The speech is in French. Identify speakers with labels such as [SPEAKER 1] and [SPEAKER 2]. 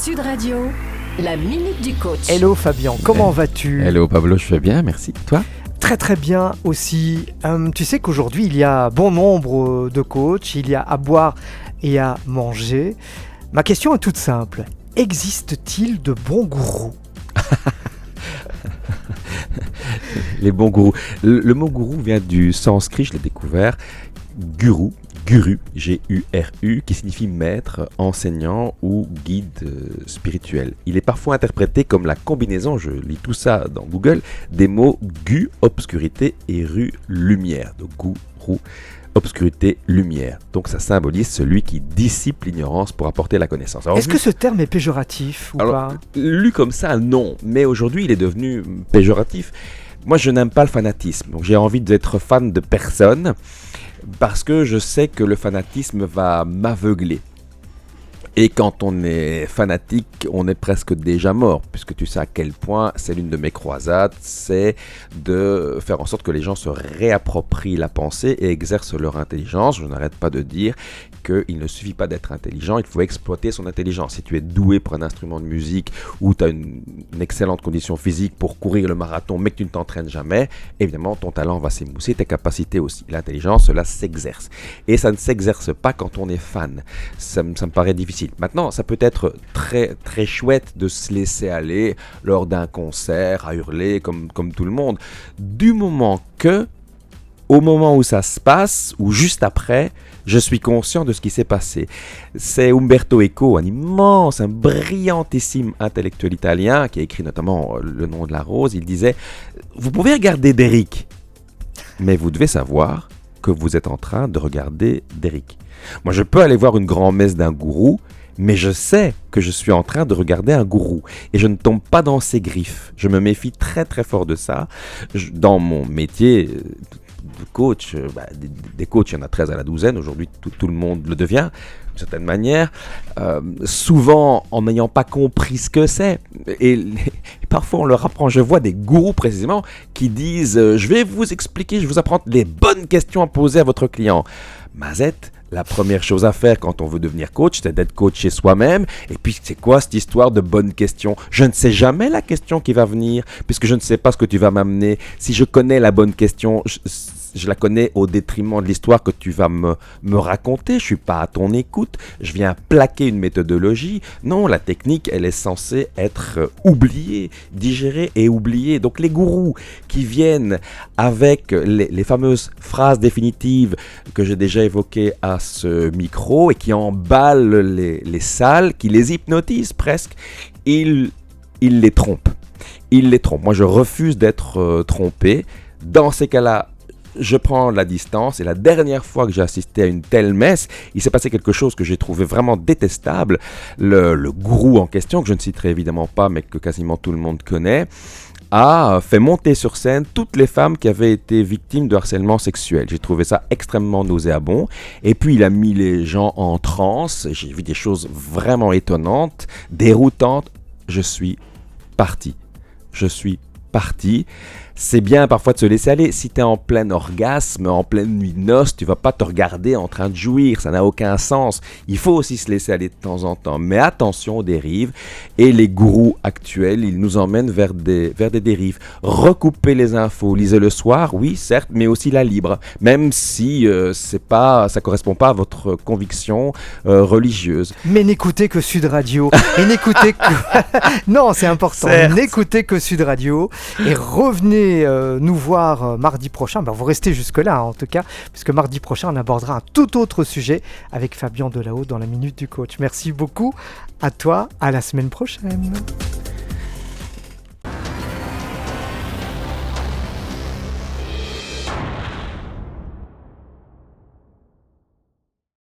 [SPEAKER 1] Sud Radio, la minute du coach.
[SPEAKER 2] Hello Fabien, comment vas-tu ?
[SPEAKER 3] Hello Pablo, je vais bien, merci. Toi ?
[SPEAKER 2] Très très bien aussi. Tu sais qu'aujourd'hui il y a bon nombre de coachs, il y a à boire et à manger. Ma question est toute simple. Existe-t-il de bons gourous ?
[SPEAKER 3] Les bons gourous. Le mot gourou vient du sanskrit, je l'ai découvert. Guru, G-U-R-U, qui signifie maître, enseignant ou guide spirituel. Il est parfois interprété comme la combinaison, je lis tout ça dans Google, des mots gu, obscurité, et ru, lumière. Donc gourou, obscurité, lumière. Donc ça symbolise celui qui dissipe l'ignorance pour apporter la connaissance. Alors,
[SPEAKER 2] est-ce que ce terme est péjoratif ou pas ?
[SPEAKER 3] Lu comme ça, non. Mais aujourd'hui, il est devenu péjoratif. Moi, je n'aime pas le fanatisme. Donc j'ai envie d'être fan de personne. Parce que je sais que le fanatisme va m'aveugler. Et quand on est fanatique, on est presque déjà mort, puisque tu sais à quel point c'est l'une de mes croisades, c'est de faire en sorte que les gens se réapproprient la pensée et exercent leur intelligence. Je n'arrête pas de dire qu'il ne suffit pas d'être intelligent, il faut exploiter son intelligence. Si tu es doué pour un instrument de musique ou tu as une excellente condition physique pour courir le marathon, mais que tu ne t'entraînes jamais, évidemment ton talent va s'émousser, tes capacités aussi. L'intelligence, cela s'exerce. Et ça ne s'exerce pas quand on est fan. Ça me paraît difficile. Maintenant, ça peut être très, très chouette de se laisser aller lors d'un concert, à hurler comme tout le monde, du moment que, au moment où ça se passe, ou juste après, je suis conscient de ce qui s'est passé. C'est Umberto Eco, un brillantissime intellectuel italien, qui a écrit notamment Le nom de la rose. Il disait « Vous pouvez regarder Derrick, mais vous devez savoir que vous êtes en train de regarder Derrick. » Moi, je peux aller voir une grand-messe d'un gourou, mais je sais que je suis en train de regarder un gourou et je ne tombe pas dans ses griffes. Je me méfie très très fort de ça. Dans mon métier de coach, des coachs, il y en a 13 à la douzaine. Aujourd'hui, tout le monde le devient, d'une certaine manière. Souvent, en n'ayant pas compris ce que c'est. Et parfois, on leur apprend. Je vois des gourous précisément qui disent « Je vais vous expliquer, je vais vous apprendre les bonnes questions à poser à votre client. » Mazette, la première chose à faire quand on veut devenir coach, c'est d'être coaché soi-même. Et puis, c'est quoi cette histoire de bonnes questions ? Je ne sais jamais la question qui va venir, puisque je ne sais pas ce que tu vas m'amener. Si je connais la bonne question, je la connais au détriment de l'histoire que tu vas me raconter. Je ne suis pas à ton écoute. Je viens plaquer une méthodologie. Non, la technique, elle est censée être oubliée, digérée et oubliée. Donc, les gourous qui viennent avec les fameuses phrases définitives que j'ai déjà évoquées à ce micro et qui emballent les salles, qui les hypnotisent presque, ils les trompent. Ils les trompent. Moi, je refuse d'être trompé. Dans ces cas-là, je prends la distance et la dernière fois que j'ai assisté à une telle messe, il s'est passé quelque chose que j'ai trouvé vraiment détestable. Le gourou en question, que je ne citerai évidemment pas, mais que quasiment tout le monde connaît, a fait monter sur scène toutes les femmes qui avaient été victimes de harcèlement sexuel. J'ai trouvé ça extrêmement nauséabond. Et puis il a mis les gens en transe. J'ai vu des choses vraiment étonnantes, déroutantes. Je suis parti. C'est bien parfois de se laisser aller. Si tu es en plein orgasme, en pleine nuit de noces, tu vas pas te regarder en train de jouir. Ça n'a aucun sens. Il faut aussi se laisser aller de temps en temps. Mais attention aux dérives. Et les gourous actuels, ils nous emmènent vers des dérives. Recoupez les infos. Lisez le soir, oui, certes, mais aussi la libre. Même si ça correspond pas à votre conviction religieuse.
[SPEAKER 2] Mais n'écoutez que Sud Radio. Et n'écoutez que... Non, c'est important.
[SPEAKER 3] Certes.
[SPEAKER 2] N'écoutez que Sud Radio. Et revenez nous voir mardi prochain. Vous restez jusque-là en tout cas, puisque mardi prochain on abordera un tout autre sujet avec Fabien Delahaut dans la Minute du Coach. Merci beaucoup à toi, à la semaine prochaine.